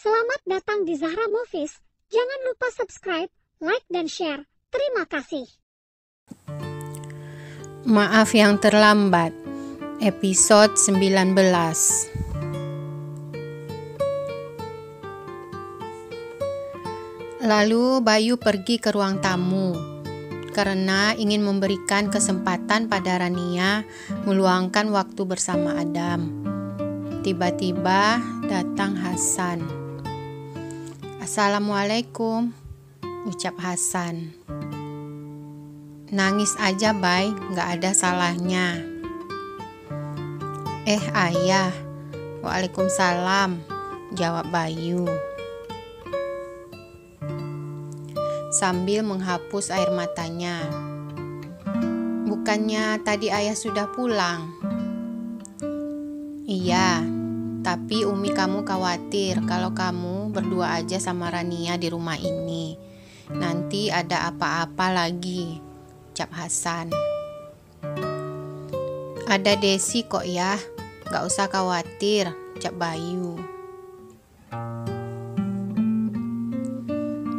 Selamat datang di Zahra Movies. Jangan lupa subscribe, like, dan share. Terima kasih. Maaf yang terlambat. Episode 19. Lalu Bayu pergi ke ruang tamu karena ingin memberikan kesempatan pada Rania meluangkan waktu bersama Adam. Tiba-tiba datang Hasan. "Assalamualaikum," ucap Hasan. "Nangis aja, Bay, gak ada salahnya." Ayah." "Waalaikumsalam," jawab Bayu sambil menghapus air matanya. "Bukannya tadi ayah sudah pulang?" "Iya, tapi Umi kamu khawatir kalau kamu berdua aja sama Rania di rumah ini. Nanti ada apa-apa lagi," ucap Hasan. "Ada Desi kok ya, gak usah khawatir," ucap Bayu.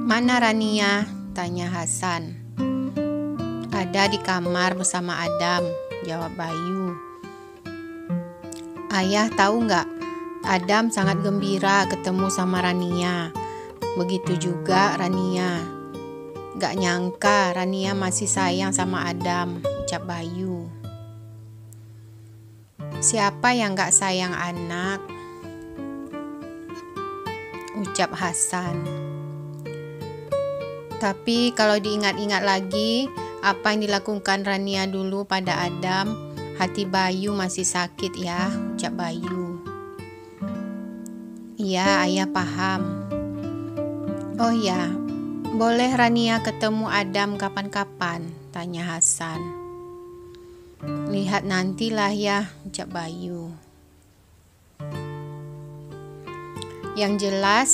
"Mana Rania?" tanya Hasan. "Ada di kamar bersama Adam," jawab Bayu. "Ayah tahu gak, Adam sangat gembira ketemu sama Rania. Begitu juga Rania. Gak nyangka Rania masih sayang sama Adam," ucap Bayu. "Siapa yang gak sayang anak?" ucap Hasan. "Tapi kalau diingat-ingat lagi apa yang dilakukan Rania dulu pada Adam, hati Bayu masih sakit ya," ucap Bayu. "Iya, ayah paham." "Oh ya, boleh Rania ketemu Adam kapan-kapan?" tanya Hasan. "Lihat nantilah ya," ucap Bayu. Yang jelas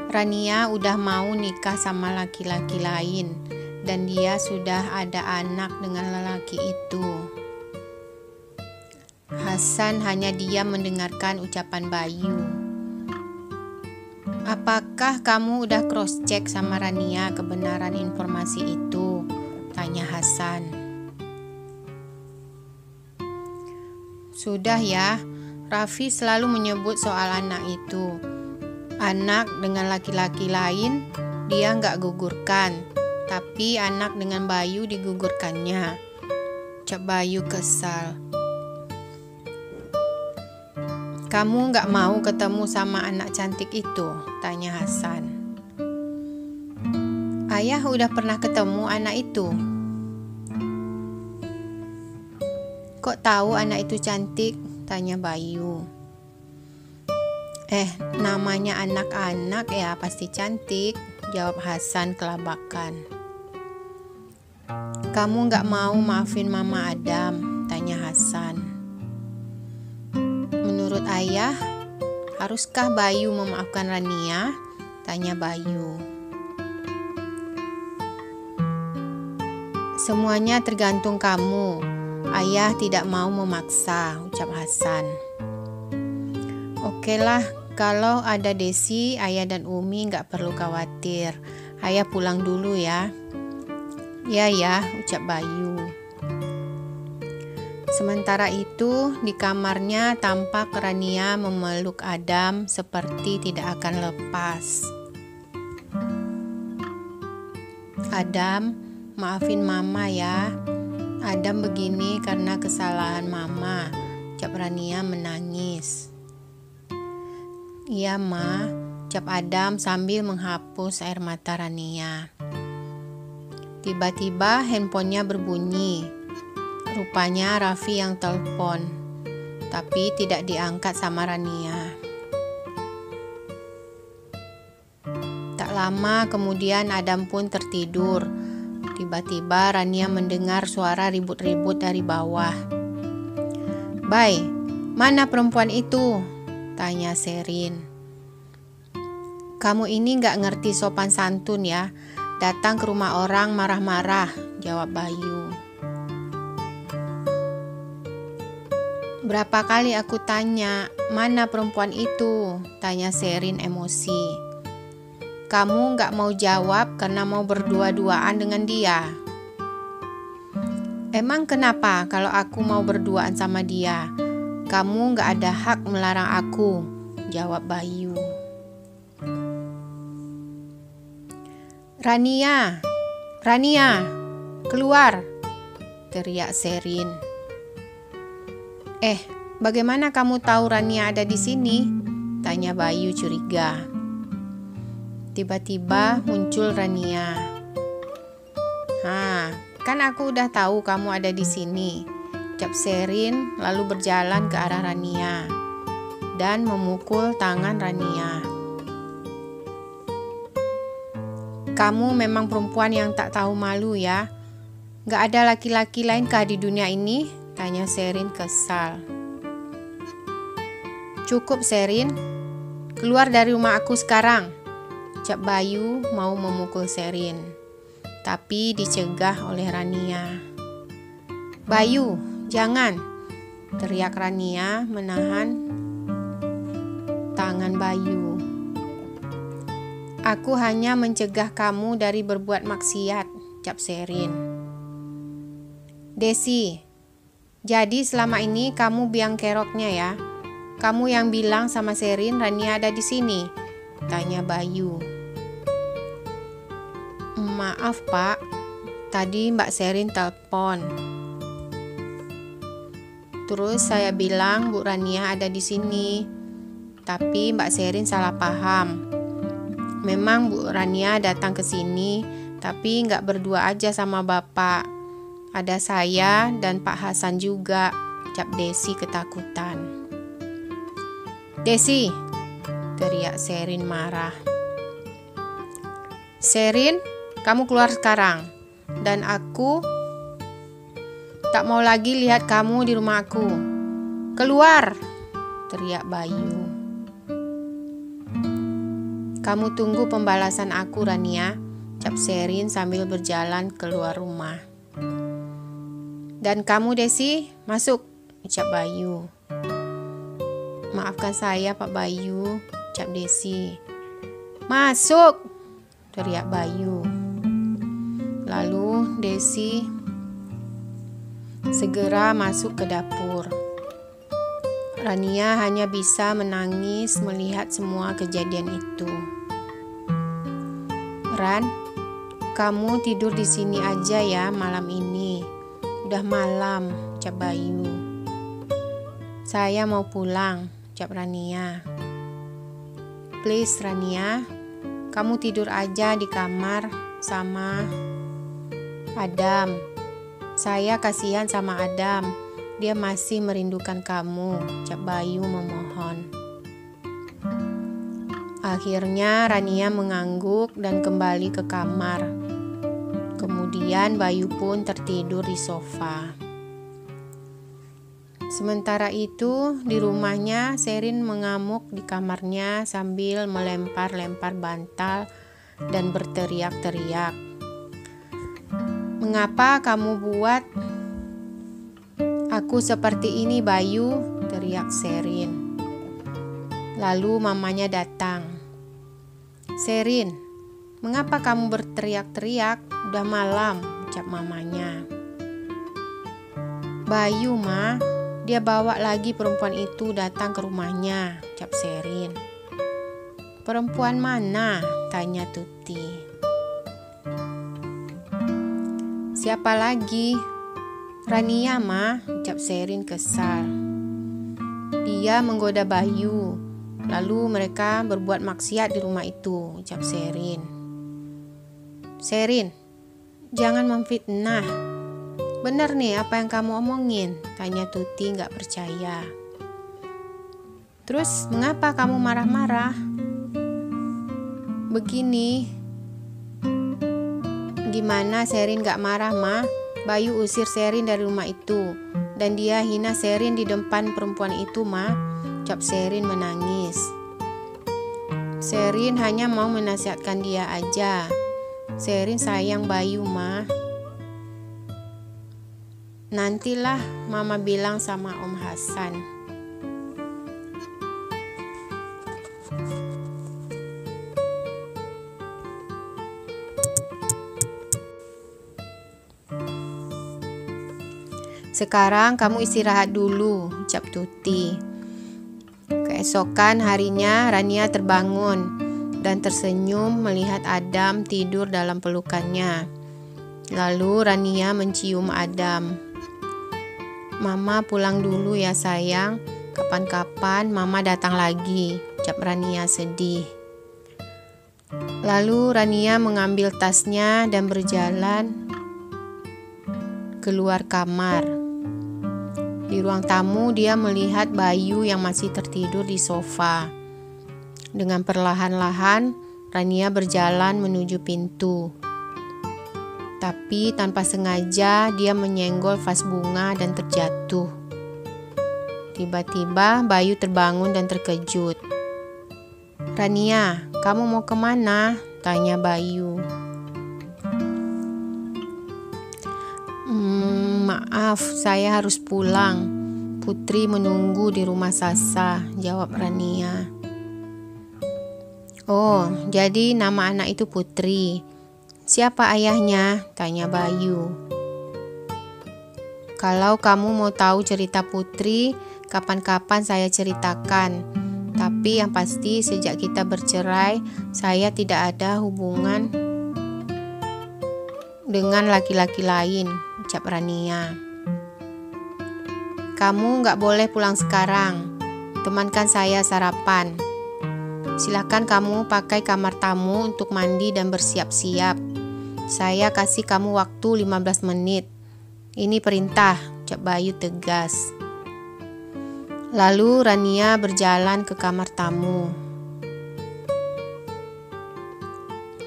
Rania udah mau nikah sama laki-laki lain dan dia sudah ada anak dengan lelaki itu. Hasan hanya diam mendengarkan ucapan Bayu. "Apakah kamu udah cross-check sama Rania kebenaran informasi itu?" tanya Hasan. "Sudah ya, Raffi selalu menyebut soal anak itu. Anak dengan laki-laki lain dia gak gugurkan, tapi anak dengan Bayu digugurkannya," ucap Bayu kesal. "Kamu gak mau ketemu sama anak cantik itu?" tanya Hasan. "Ayah udah pernah ketemu anak itu." "Kok tahu anak itu cantik?" tanya Bayu. Namanya anak-anak ya pasti cantik," jawab Hasan kelabakan. "Kamu gak mau maafin Mama Adam?" tanya Hasan. "Menurut ayah, haruskah Bayu memaafkan Rania?" tanya Bayu. "Semuanya tergantung kamu. Ayah tidak mau memaksa," ucap Hasan. "Okelah, kalau ada Desi, ayah dan Umi gak perlu khawatir. Ayah pulang dulu ya." Ya, ucap Bayu. Sementara itu, di kamarnya tampak Rania memeluk Adam seperti tidak akan lepas. "Adam, maafin Mama ya. Adam begini karena kesalahan Mama," ucap Rania menangis. "Iya, Ma," ucap Adam sambil menghapus air mata Rania. Tiba-tiba handphonenya berbunyi. Rupanya Raffi yang telepon, tapi tidak diangkat sama Rania. Tak lama kemudian Adam pun tertidur. Tiba-tiba Rania mendengar suara ribut-ribut dari bawah. "Bay, mana perempuan itu?" tanya Sherin. "Kamu ini gak ngerti sopan santun ya, datang ke rumah orang marah-marah," jawab Bayu. "Berapa kali aku tanya, Mana perempuan itu? Tanya Sherin emosi. Kamu gak mau jawab karena mau berdua-duaan dengan dia. Emang kenapa kalau aku mau berduaan sama dia? Kamu gak ada hak melarang aku, jawab Bayu. Rania, keluar, teriak Sherin. Bagaimana kamu tahu Rania ada di sini? Tanya Bayu curiga. Tiba-tiba muncul Rania. Kan aku udah tahu kamu ada di sini, ucap Sherin lalu berjalan ke arah Rania dan memukul tangan Rania. Kamu memang perempuan yang tak tahu malu ya. Gak ada laki-laki lainkah di dunia ini? Tanya Sherin kesal. Cukup Sherin, keluar dari rumah aku sekarang, ucap Bayu mau memukul Sherin, tapi dicegah oleh Rania. Bayu, jangan, teriak Rania menahan tangan Bayu. Aku hanya mencegah kamu dari berbuat maksiat, ucap Sherin. Desi, jadi selama ini kamu biang keroknya ya? Kamu yang bilang sama Sherin Rania ada di sini, tanya Bayu. Maaf Pak, tadi Mbak Sherin telepon. Terus saya bilang Bu Rania ada di sini, tapi Mbak Sherin salah paham. Memang Bu Rania datang ke sini, tapi nggak berdua aja sama Bapak. Ada saya dan Pak Hasan juga, ucap Desi ketakutan. Desi, teriak Sherin marah. Sherin, kamu keluar sekarang. Dan aku tak mau lagi lihat kamu di rumah aku. Keluar, teriak Bayu. Kamu tunggu pembalasan aku Rania, ucap Sherin sambil berjalan keluar rumah. Dan kamu Desi, masuk, ucap Bayu. Maafkan saya Pak Bayu, ucap Desi. Masuk, teriak Bayu. Lalu Desi segera masuk ke dapur. Rania hanya bisa menangis melihat semua kejadian itu. Ran, kamu tidur di sini aja ya malam ini. Udah malam, ucap Bayu. Saya mau pulang, ucap Rania. Please Rania, kamu tidur aja di kamar sama Adam. Saya kasihan sama Adam, dia masih merindukan kamu, ucap Bayu memohon. Akhirnya Rania mengangguk dan kembali ke kamar. Kemudian Bayu pun tertidur di sofa. Sementara itu, di rumahnya Sherin mengamuk di kamarnya sambil melempar-lempar bantal dan berteriak-teriak. Mengapa kamu buat aku seperti ini Bayu? Teriak Sherin. Lalu mamanya datang. Sherin, mengapa kamu berteriak-teriak? Udah malam, ucap mamanya. Bayu ma, dia bawa lagi perempuan itu datang ke rumahnya, ucap Sherin. Perempuan mana? Tanya Tuti. Siapa lagi? Rania ma, ucap Sherin kesal. Dia menggoda Bayu, lalu mereka berbuat maksiat di rumah itu, ucap Sherin. Sherin, jangan memfitnah. Benar nih apa yang kamu omongin? Tanya Tuti gak percaya. Terus mengapa kamu marah-marah? Begini. Gimana Sherin gak marah ma? Bayu usir Sherin dari rumah itu. Dan dia hina Sherin di depan perempuan itu ma, ucap Sherin menangis. Sherin hanya mau menasihatkan dia aja. Sherin sayang Bayu ma. Nantilah mama bilang sama Om Hasan. Sekarang kamu istirahat dulu, ucap Tuti. Keesokan harinya Rania terbangun dan tersenyum melihat Adam tidur dalam pelukannya. Lalu Rania mencium Adam. Mama pulang dulu ya sayang, kapan-kapan Mama datang lagi, ucap Rania sedih. Lalu Rania mengambil tasnya dan berjalan keluar kamar. Di ruang tamu dia melihat Bayu yang masih tertidur di sofa. Dengan perlahan-lahan Rania berjalan menuju pintu. Tapi tanpa sengaja dia menyenggol vas bunga dan terjatuh. Tiba-tiba Bayu terbangun dan terkejut. "Rania, kamu mau kemana?" tanya Bayu. Maaf, saya harus pulang. Putri menunggu di rumah Sasa, jawab Rania. Oh, jadi nama anak itu Putri. Siapa ayahnya? Tanya Bayu. Kalau kamu mau tahu cerita Putri, kapan-kapan saya ceritakan. Tapi yang pasti sejak kita bercerai, saya tidak ada hubungan dengan laki-laki lain, ucap Rania. Kamu gak boleh pulang sekarang. Temankan saya sarapan. Silakan kamu pakai kamar tamu untuk mandi dan bersiap-siap. Saya kasih kamu waktu 15 menit. Ini perintah, ucap Bayu tegas. Lalu Rania berjalan ke kamar tamu.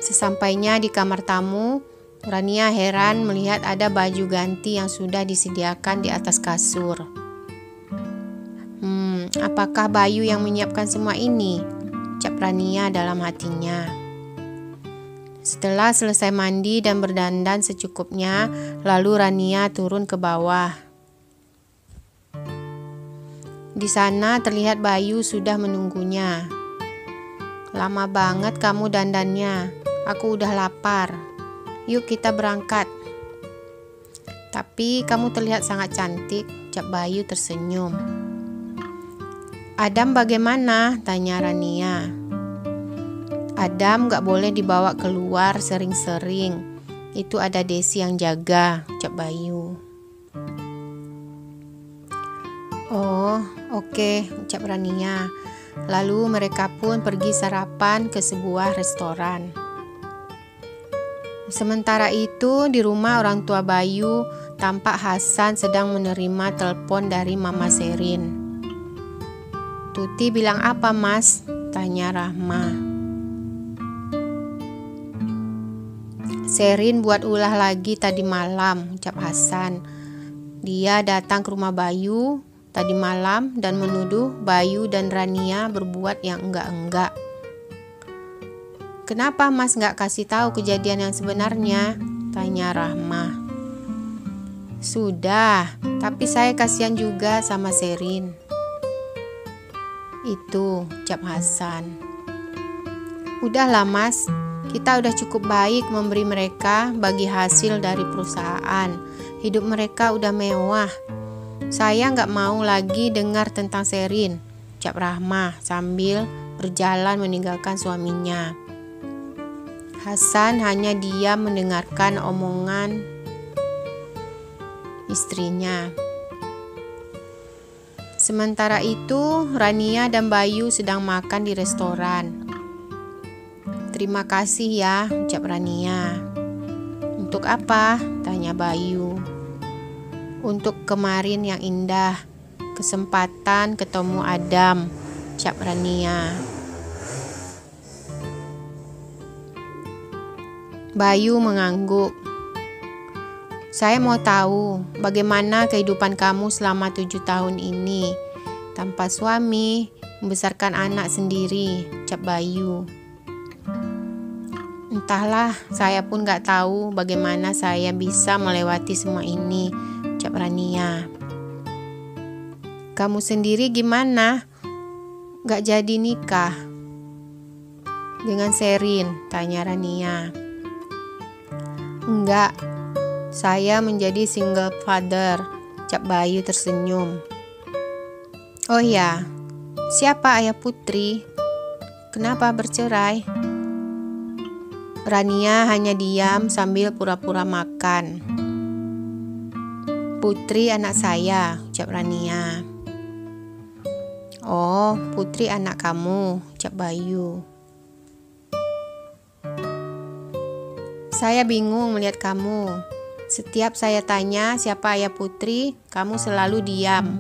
Sesampainya di kamar tamu, Rania heran melihat ada baju ganti yang sudah disediakan di atas kasur. Apakah Bayu yang menyiapkan semua ini? Ucap Rania dalam hatinya. Setelah selesai mandi dan berdandan secukupnya, lalu Rania turun ke bawah. Di sana terlihat Bayu sudah menunggunya. Lama banget kamu dandannya, aku udah lapar. Yuk kita berangkat. Tapi kamu terlihat sangat cantik, ucap Bayu tersenyum. Adam bagaimana? Tanya Rania. Adam gak boleh dibawa keluar sering-sering. Itu ada Desi yang jaga, ucap Bayu. Oh, oke, ucap Rania. Lalu mereka pun pergi sarapan ke sebuah restoran. Sementara itu di rumah orang tua Bayu, tampak Hasan sedang menerima telepon dari Mama Serin. Tuti bilang apa mas? Tanya Rahma. Serin buat ulah lagi tadi malam, ucap Hasan. Dia datang ke rumah Bayu tadi malam dan menuduh Bayu dan Rania berbuat yang enggak-enggak. Kenapa mas gak kasih tahu kejadian yang sebenarnya? Tanya Rahma. Sudah, tapi saya kasihan juga sama Serin. Itu, ucap Hasan. Udahlah mas, kita udah cukup baik memberi mereka bagi hasil dari perusahaan. Hidup mereka udah mewah. Saya gak mau lagi dengar tentang Serin, ucap Rahma sambil berjalan meninggalkan suaminya. Hasan hanya diam mendengarkan omongan istrinya. Sementara itu, Rania dan Bayu sedang makan di restoran. Terima kasih ya, ucap Rania. Untuk apa? Tanya Bayu. Untuk kemarin yang indah, kesempatan ketemu Adam, ucap Rania. Bayu mengangguk. Saya mau tahu bagaimana kehidupan kamu selama 7 tahun ini tanpa suami, membesarkan anak sendiri, ucap Bayu. Entahlah, saya pun gak tahu bagaimana saya bisa melewati semua ini, ucap Rania. Kamu sendiri gimana? Gak jadi nikah dengan Serin? Tanya Rania. Enggak, saya menjadi single father, ucap Bayu tersenyum. Oh ya, siapa ayah Putri? Kenapa bercerai? Rania hanya diam sambil pura-pura makan. Putri anak saya, ucap Rania. Oh, Putri anak kamu, ucap Bayu. Saya bingung melihat kamu. Setiap saya tanya siapa ayah Putri, kamu selalu diam.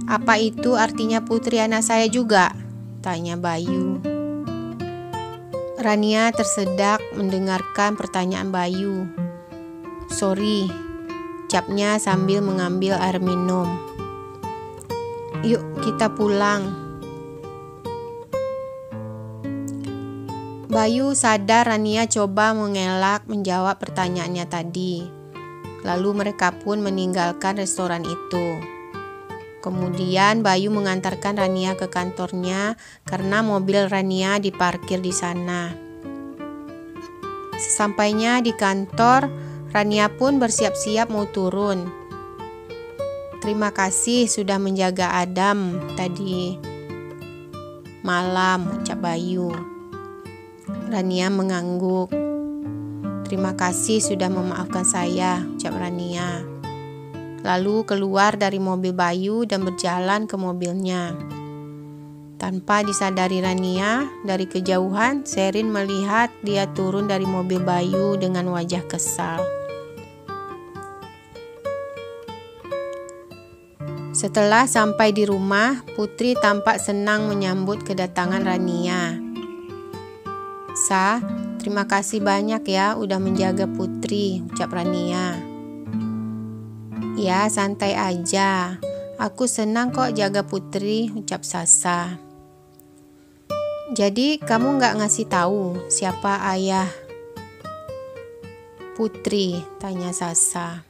Apa itu artinya Putri anak saya juga? Tanya Bayu. Rania tersedak mendengarkan pertanyaan Bayu. Sorry, ucapnya sambil mengambil air minum. Yuk kita pulang. Bayu sadar Rania coba mengelak menjawab pertanyaannya tadi. Lalu mereka pun meninggalkan restoran itu. Kemudian Bayu mengantarkan Rania ke kantornya karena mobil Rania diparkir di sana. Sesampainya di kantor, Rania pun bersiap-siap mau turun. Terima kasih sudah menjaga Adam tadi malam, ucap Bayu. Rania mengangguk. Terima kasih sudah memaafkan saya, ucap Rania. Lalu keluar dari mobil Bayu dan berjalan ke mobilnya. Tanpa disadari Rania, dari kejauhan Sherin melihat dia turun dari mobil Bayu dengan wajah kesal. Setelah sampai di rumah, Putri tampak senang menyambut kedatangan Rania. Sa, terima kasih banyak ya udah menjaga Putri, ucap Rania. Ya, santai aja. Aku senang kok jaga Putri, ucap Sasa. Jadi kamu gak ngasih tahu siapa ayah Putri, tanya Sasa.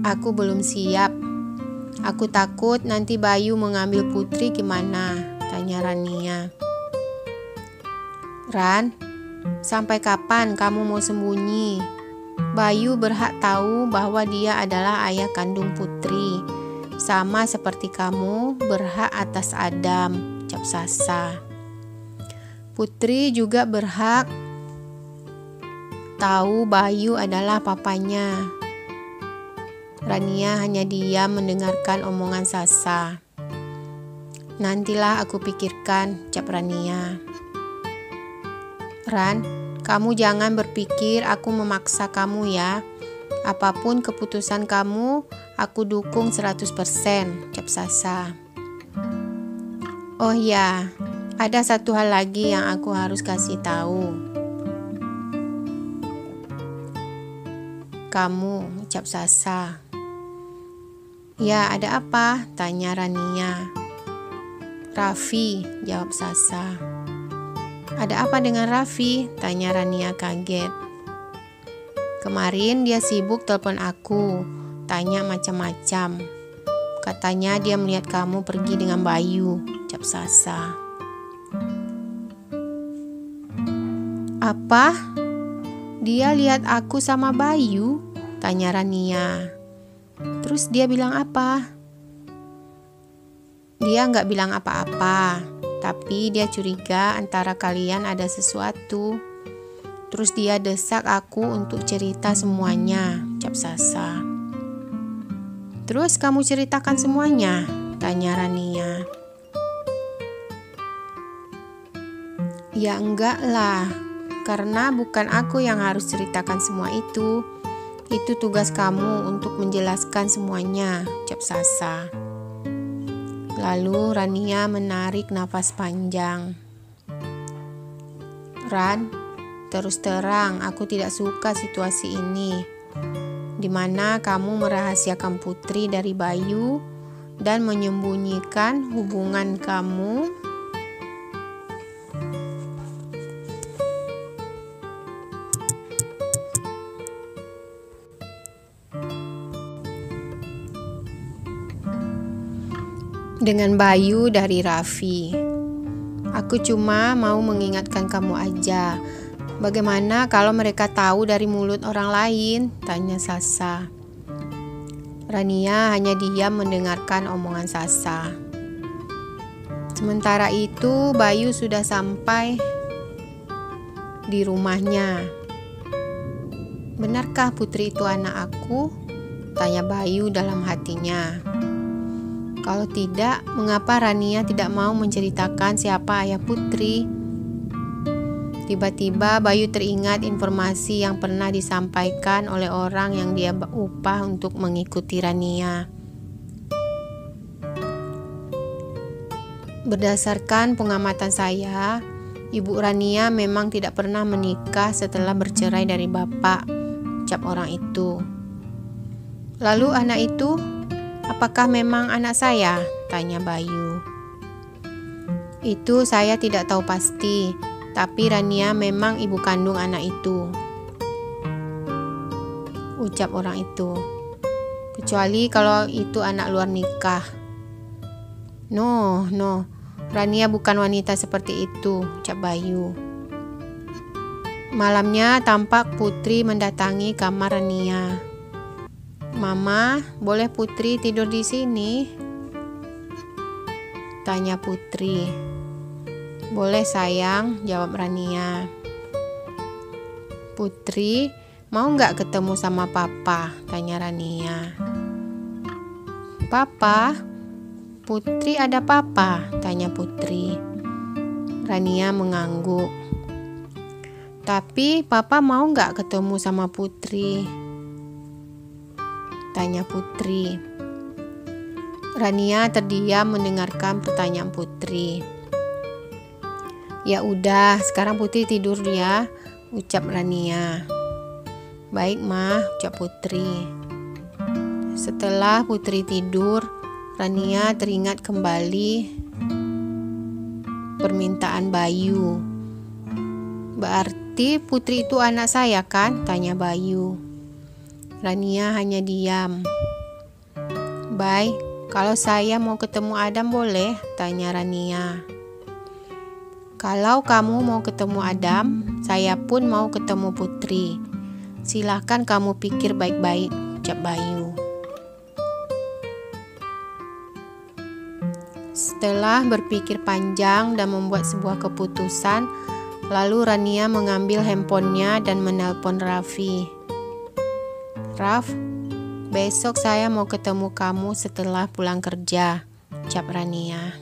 Aku belum siap. Aku takut nanti Bayu mengambil Putri gimana, tanya Rania. Ran, sampai kapan kamu mau sembunyi? Bayu berhak tahu bahwa dia adalah ayah kandung Putri. Sama seperti kamu berhak atas Adam, ucap Sasa. Putri juga berhak tahu Bayu adalah papanya. Rania hanya diam mendengarkan omongan Sasa. Nantilah aku pikirkan, ucap Rania. Ran, kamu jangan berpikir aku memaksa kamu ya. Apapun keputusan kamu, aku dukung 100%, ucap Sasa. Oh ya, ada satu hal lagi yang aku harus kasih tahu. Kamu, ucap Sasa. Ya, ada apa? Tanya Rania. Raffi, jawab Sasa. Ada apa dengan Raffi? Tanya Rania kaget. Kemarin dia sibuk telepon aku, tanya macam-macam. Katanya dia melihat kamu pergi dengan Bayu, ucap Sasa. Apa? Dia lihat aku sama Bayu? Tanya Rania. Terus dia bilang apa? Dia nggak bilang apa-apa. Tapi dia curiga antara kalian ada sesuatu. Terus dia desak aku untuk cerita semuanya, ucap Sasa. Terus kamu ceritakan semuanya? Tanya Rania. Ya enggak lah, karena bukan aku yang harus ceritakan semua itu. Itu tugas kamu untuk menjelaskan semuanya, ucap Sasa. Lalu Rania menarik nafas panjang. Ran, terus terang aku tidak suka situasi ini, di mana kamu merahasiakan Putri dari Bayu dan menyembunyikan hubungan kamu dengan Bayu dari Raffi. Aku cuma mau mengingatkan kamu aja. Bagaimana kalau mereka tahu dari mulut orang lain? Tanya Sasa. Rania hanya diam mendengarkan omongan Sasa. Sementara itu, Bayu sudah sampai di rumahnya. "Benarkah Putri itu anak aku?" tanya Bayu dalam hatinya. Kalau tidak, mengapa Rania tidak mau menceritakan siapa ayah Putri? Tiba-tiba Bayu teringat informasi yang pernah disampaikan oleh orang yang dia upah untuk mengikuti Rania. Berdasarkan pengamatan saya, Ibu Rania memang tidak pernah menikah setelah bercerai dari bapak, ucap orang itu. "Lalu anak itu, apakah memang anak saya?" tanya Bayu. "Itu saya tidak tahu pasti, tapi Rania memang ibu kandung anak itu," ucap orang itu. "Kecuali kalau itu anak luar nikah." No, Rania bukan wanita seperti itu," ucap Bayu. Malamnya tampak Putri mendatangi kamar Rania. "Mama, boleh Putri tidur di sini?" tanya Putri. "Boleh sayang," jawab Rania. "Putri, mau nggak ketemu sama Papa?" tanya Rania. "Papa? Putri ada Papa?" tanya Putri. Rania mengangguk. "Tapi Papa mau nggak ketemu sama Putri?" tanya Putri. Rania terdiam mendengarkan pertanyaan Putri. "Ya udah, sekarang Putri tidur ya," ucap Rania. "Baik, Ma," ucap Putri. Setelah Putri tidur, Rania teringat kembali permintaan Bayu. "Berarti Putri itu anak saya kan?" tanya Bayu. Rania hanya diam. "Baik, kalau saya mau ketemu Adam boleh?" tanya Rania. "Kalau kamu mau ketemu Adam, saya pun mau ketemu Putri. Silahkan kamu pikir baik-baik," ucap Bayu. Setelah berpikir panjang dan membuat sebuah keputusan, lalu Rania mengambil handphonenya dan menelpon Raffi. "Raf, besok saya mau ketemu kamu setelah pulang kerja," ucap Rania.